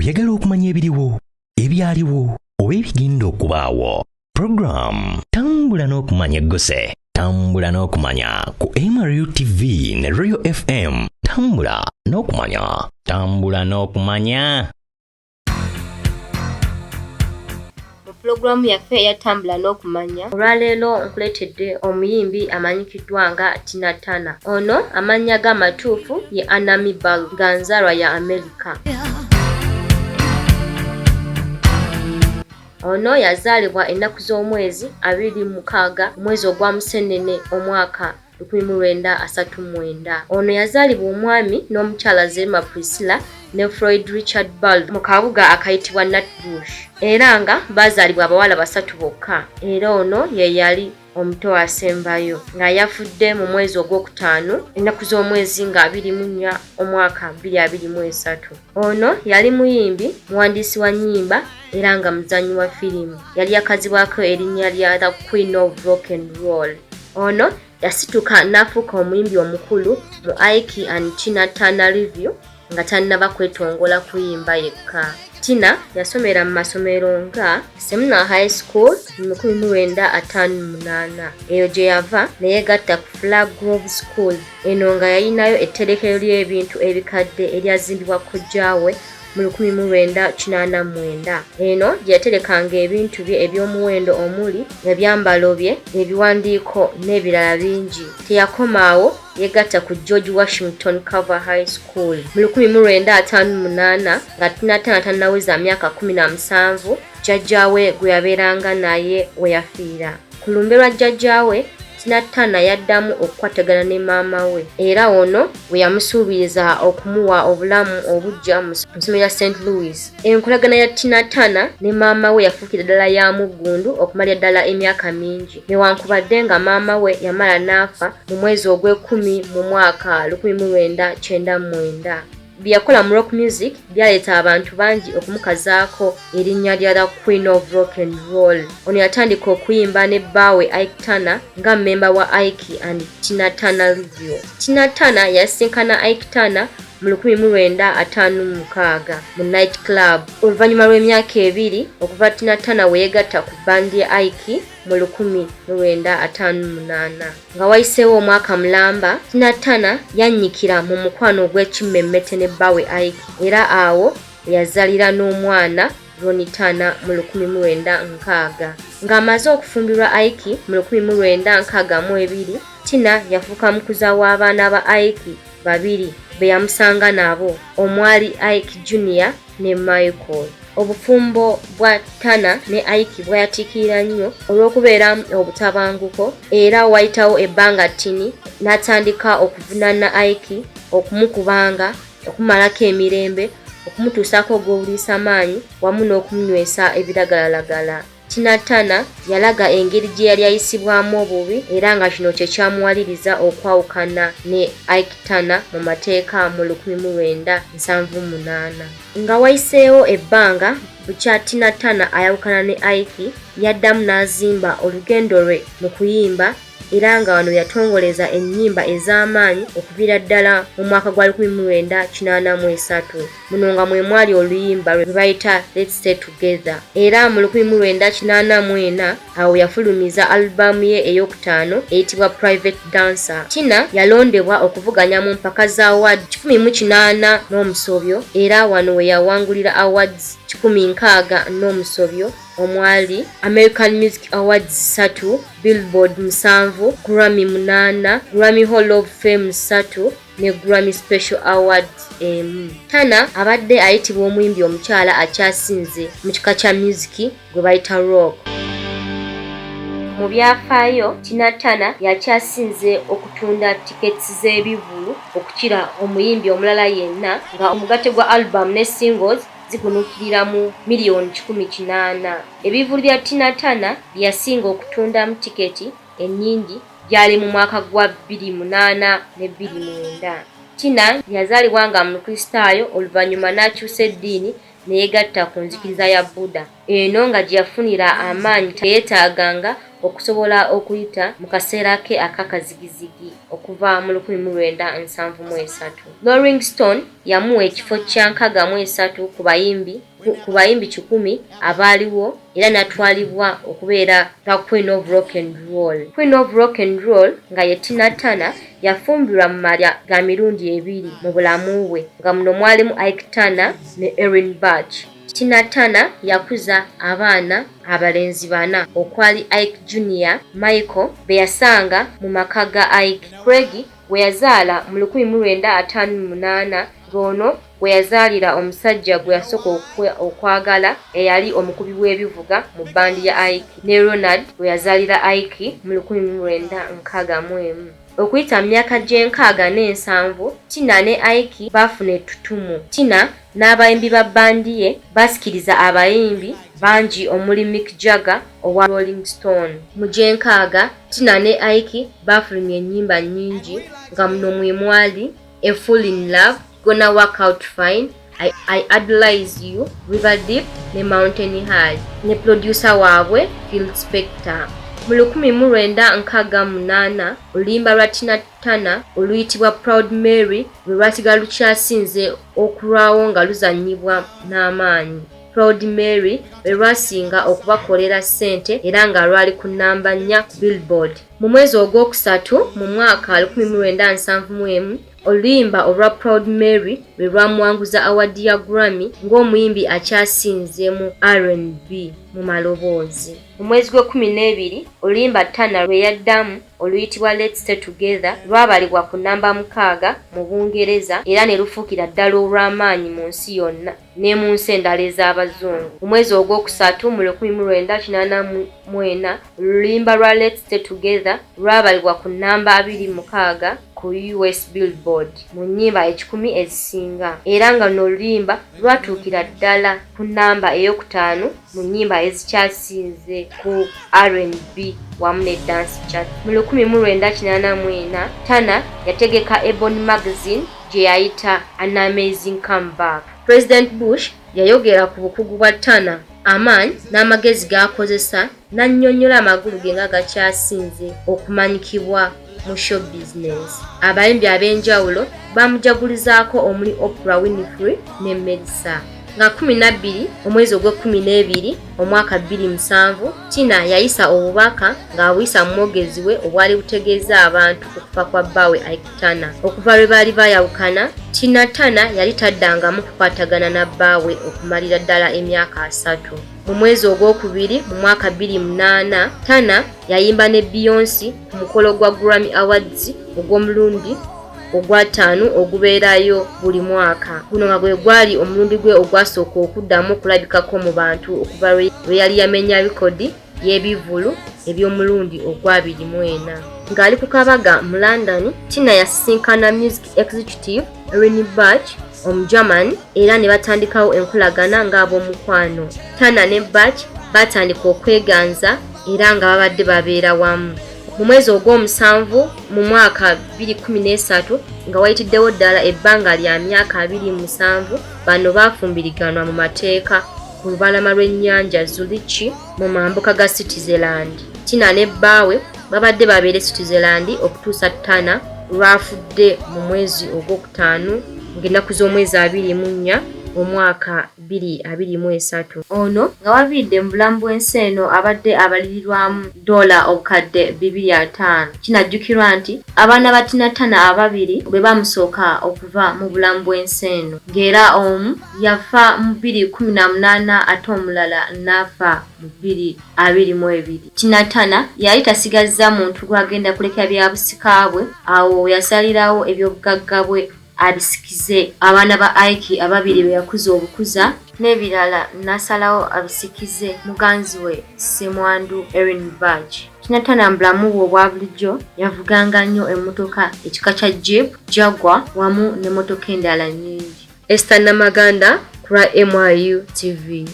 oyagala okumanya ebiriwo, ebyaliwo, oba ebigenda okubaawo. Program Tambula n'okumanya Gose. Tambula n'okumanya ku MRU TV ne Royal FM. Tambula n'okumanya. Tambula n'okumanya. Programu yaffe ya Tambula n'okumanya. Olwaleero nkuleetedde omuyimbi amanyikiddwa nga Tina Turner. Ono amannya g'amatuufu ye Amagulu nga nzaalwa ya America. Ono yazaalibwa ennaku z'omwezi 26 omwezi ogwa Museenene omwaka 1939. Ono yazaalibwa omwami n'omukyala Zelma Priscilla ne Floyd Richard Bald mu kabuga akayitibwa Nutbush, era nga baazaalibwa abawala 3 bokka, era ono ye yali omuto asembayo nga yafudde mu mwezi ogwokutaano ennaku z'omwezi nga 24 omwaka 2023. Ono yali muyimbi, muwandiisi wa nnyimba era nga muzannyi wa firimu. Yali yakazibwako erinnya lya The Queen of Rock and Roll. Ono yasituka n'afuuka omuyimbi omukulu mu Ike and Tina Turner Review nga tannaba kwetongola kuyimba yekka. Tina yasomera mu masomero nga Semina High School mu 1958. Eyo gye yava ne yeegatta ku Flag Grove School. Eno nga yalinayo etterekero ly'ebintu ebikadde eryazimbibwa kojjaawe mu 1989. Eno gye yaterekanga ebintu bye eby'omuwendo omuli ebyambalo bye, ebiwandiiko n'ebirala bingi. Teyakomaawo, yeegatta ku George Washington Carver High School mu 1958 nga Tina Turner tannaweza myaka 17 jjajjaawe gwe yabeeranga naye we yafiira. Ku lumbe lwa jjajjaawe, Tina Turner yaddamu okukwatagana ne maama we, era ono we yamusuubiriza okumuwa obulamu obujja mu ssomero lya St. Louis. Enkolagana ya Tina Turner ne maama we yafuukira ddala ya muggundu okumalira ddala emyaka mingi, newankubadde nga maama we yamala n'afa mu mwezi ogw'ekumi mu mwaka 1999. Bye yakola mu rock music byaleeta abantu bangi okumukazaako erinnya lya The Queen of Rock and Roll. Ono yatandika okuyimba ne bbaawe Ike Turner nga mmemba wa Ike and Tina Turner Review. Tina Turner yasinkana Ike Turner mu 1956 mu Night Club. Oluvannyuma lw'emyaka 2 okuva Tina Turner we yeegatta ku bandi ya Ike mu 1958. Nga wayiseewo omwaka mulamba, Tina Turner yannyikira mu mukwano gw'ekimmemmete ne bbaawe Ike, era awo yazaalira n'omwana Ronnie Turner mu 1960. Ng'amaze okufumbirwa Ike mu 1962, Tina yafuuka mukuza w'abaana ba Ike babiri be yamusanga nabo, omwali Ike Jr. ne Michael. Obufumbo bwa Turner ne Ike bwayatiikirira nnyo olw'okubeera obutabanguko, era wayitawo ebbanga ttini n'atandika okuvunaana Ike, okumukubanga, okumalako emirembe, okumutuusaako gw'obuliisamaanyi wamu n'okumunywesa ebiragalalagala. Tina Turner yalaga engeri gye yali ayisibwamu obubi, era nga kino kye kyamuwaliriza okwawukana ne Ike Turner mu mateeka mu 1978. Nga wayiseewo ebbanga bukya Tina Turner ayawukana ne Ike, yaddamu n'azimba olugendo lwe mu kuyimba, era nga wano yatongoleza ennyimba ez'amaanyi okuviira ddala mu mwaka gwa 1983. Muno nga mwe mwali oluyimba lwe bayita Let's Stay Together. Era mu 1984 awo yafulumiza alubamu ye ey'okutaano eyitibwa Private Dancer. Tina yalondebwa okuvuganya mu mpaka za award 18 n'omusobyo, era wano we yawangulira awards 16 n'omusobyo, omwali American Music Awards 3, Billboard 7, Grammy 8, Grammy Hall of Fame 3 ne Grammy Special Awards 1. Turner abadde ayitibwa omuyimbi omukyala akyasinze mu kika kya music gwe bayita rock. Mu byafaayo, Tina Turner yakyasinze okutunda tiketi z'ebivulu okukira omuyimbi omulala yenna, nga omugatte gwa album ne singles zigunukirira mu miliyoni 18. Ebivulu bya Tina Turner bye yasinga okutundamu tiketi ennyingi byali mu mwaka gwa 2008 ne 2009. Tina yazaalibwa nga Mukristaayo, oluvannyuma n'akyusa eddiini ne yeegatta ku nzikiriza ya Buddha. Eno nga gye yafunira amaanyi teyeetaaganga okusobola okuyita mu kaseera ke akakazigizigi okuva mu 1973. Rolling Stone yamuwa ekifo kya 63 ku bayimbi 10 abaaliwo era natwalibwa okubeera nga Queen of Rock and Roll. Queen of Rock and Roll nga ye Tina Turner yafumbirwa mu malya ga mirundi 2 mu bulamu bwe nga muno mwalimu Ike Turner ne Erin Bach. Tina Turner yakuza abaana abalenzi 4 okwali Ike Jr. Michael be yasanga mu maka ga Ike. Craig we yazaala mu 1958 gono we yazaalira omusajja gwe yasooka okwagala eyali omukubi w'ebivuga mu bandi ya Ike, ne Ronald we yazaalira Ike mu 1961. Okuyita myaka gye-67 Tina ne Ike bafuna ettutumu. Tina n'abayimbi ba bandi ye basikiriza abayimbi bangi omuli Mick Jagger owa Rolling Stone. Mu gye-60 Tina ne Ike bafulumya ennyimba nnyingi nga muno mwe mwali A Fool in Love, Gonna Work Out Fine, I Idolize You, River Deep ne Mountain High, ne producer waabwe Phil Spector. Mu 1968 oluyimba lwa Tina Turner oluyitibwa Proud Mary lwe lwasigala lukyasinze okulwawo nga luzannyibwa n'amaanyi. Proud Mary lwe lwasinga okubakolera ssente era nga lwali ku nnamba 4 Billboard. Mu mwezi ogwokusatu mu mwaka 1971 oluyimba olwa Proud Mary lwe lwamuwanguza award ya Grammy ng'omuyimbi akyasinze mu R&B mu maloboozi. Mu mwezi gwe-12 oluyimba Turner lwe yaddamu oluyitibwa Let's Stay Together lwabalibwa ku nnamba 6 mu Bungereza era ne lufuukira ddala olw'amaanyi mu nsi yonna ne mu nsi endala ez'abazungu. Mu mwezi ogwokusatu mu 1984 oluyimba lwa Let's Stay Together lwabalibwa ku nnamba 26 ku US Billboard mu nnyimba 10 ezisinga era nga n'oluyimba lwatuukira ddala ku nnamba ey'okutaano mu nnyimba ezikyasinze ku R&B wamu ne dance chart. Mu 1984 Turner yategeka Ebony Magazine gye yayita An Amazing Comeback. President Bush yayogera ku bukugu bwa Turner, amaanyi n'amagezi g'akozesa n'annyonnyola amagulu ge nga gakyasinze okumanyikibwa mu show business. Abayimbi ab'enjawulo bamujagulizaako omuli Oprah Winfrey ne Melissa. Nga 12 omwezi ogwe-12 omwaka 2007 Tina yayisa obubaka ng'abuyisa mu mwogezi we obwali butegeeza abantu okufa kwa bbaawe Ike Turner. Okuva lwe baali bayawukana Tina Turner yali taddangamu kukwatagana na bbaawe okumalira ddala emyaka 3. Mu mwezi ogwokubiri mu mwaka 2008 Turner yayimba ne Beyonce ku mukolo gwa Grammy Awards ogw'omulundi ogw'ataano ogubeerayo buli mwaka. Guno nga gwe gwali omulundi gwe ogwasooka okuddamu okulabikako mu bantu okuva lwe yali yamenya bikodi y'ebivulu eby'omulundi ogwa-24. Ng'ali ku kabaga mu London, Tina yasisinkana music executive Erin Bach Omugerman era ne batandikawo enkolagana ng'ab'omukwano. Turner ne Bach batandika okweganza era nga babadde babeera wamu. Mu mwezi ogw'omusanvu mu mwaka 2013 nga wayitiddewo ddala ebbanga lya myaka 27 bano baafumbiriganwa mu mateeka ku lubalama lw'ennyanja Zurich mu mambuka ga Switzerland. Tina ne bbaawe babadde babeera Switzerland okutuusa Turner lwafudde mu mwezi ogw'okutaano ng'ennaku z'omwezi 24 omwaka 2023. Ono nga waviidde mu bulamu bw'ensi eno abadde abalirirwamu $2 obukadde 205. Kinajjukirwa nti abaana ba Tina Turner ababiri bwe bamusooka okuva mu bulamu bw'ensi eno ng'era omu yafa mu 2018 ate omulala n'afa mu 2022. Tina Turner yali tasigazza muntu gw'agenda kuleka byabusika bwe awo yasalirawo ebyobugagga bwe abisikize abaana ba Ike ababiri be yakuza obukuza n'ebirala nasalawo abisikize muganzi we Ssemwandu Erin Bach. Tina Turner mbulamu bwe obwa bulijjo yavuganga nnyo emmotoka ekika kya Jeep, Jaguar wamu n'emmotoka endala nnyingi. Esther Namaganda ku MRU TV.